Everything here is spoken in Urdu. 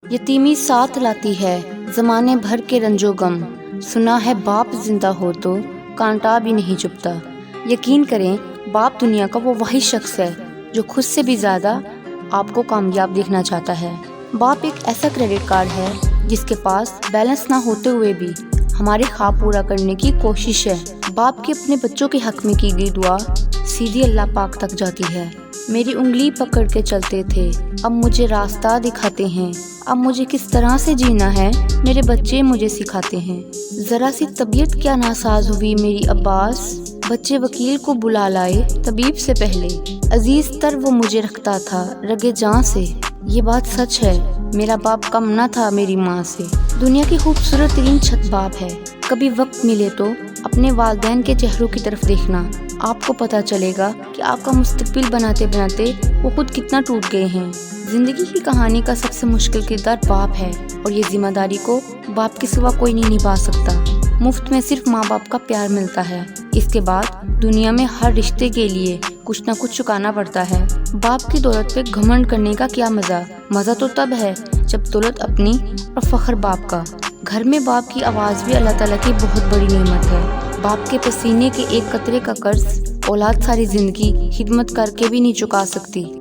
یتیمی ساتھ لاتی ہے زمانے بھر کے رنجو غم، سنا ہے باپ زندہ ہو تو کانٹا بھی نہیں چبھتا۔ یقین کریں، باپ دنیا کا وہ واحد شخص ہے جو خود سے بھی زیادہ آپ کو کامیاب دیکھنا چاہتا ہے۔ باپ ایک ایسا کریڈٹ کارڈ ہے جس کے پاس بیلنس نہ ہوتے ہوئے بھی ہمارے خواب پورا کرنے کی کوشش ہے۔ باپ کی اپنے بچوں کے حق میں کی گئی دعا سیدھی اللہ پاک تک جاتی ہے۔ میری انگلی پکڑ کے چلتے تھے، اب مجھے راستہ دکھاتے ہیں۔ اب مجھے کس طرح سے جینا ہے میرے بچے مجھے سکھاتے ہیں۔ ذرا سی طبیعت کیا ناساز ہوئی میری عباس، بچے وکیل کو بلا لائے طبیب سے پہلے۔ عزیز تر وہ مجھے رکھتا تھا رگے جاں سے، یہ بات سچ ہے میرا باپ کم نہ تھا میری ماں سے۔ دنیا کی خوبصورت ترین چھت باپ ہے۔ کبھی وقت ملے تو اپنے والدین کے چہروں کی طرف دیکھنا، آپ کو پتہ چلے گا کہ آپ کا مستقبل بناتے بناتے وہ خود کتنا ٹوٹ گئے ہیں۔ زندگی کی کہانی کا سب سے مشکل کردار باپ ہے، اور یہ ذمہ داری کو باپ کے سوا کوئی نہیں نبھا سکتا۔ مفت میں صرف ماں باپ کا پیار ملتا ہے، اس کے بعد دنیا میں ہر رشتے کے لیے کچھ نہ کچھ چکانا پڑتا ہے۔ باپ کی دولت پہ گھمنڈ کرنے کا کیا مزہ؟ مزہ تو تب ہے جب دولت اپنی اور فخر باپ کا۔ گھر میں باپ کی آواز بھی اللہ تعالیٰ کی بہت بڑی نعمت ہے۔ باپ کے پسینے کے ایک قطرے کا قرض اولاد ساری زندگی خدمت کر کے بھی نہیں چکا سکتی۔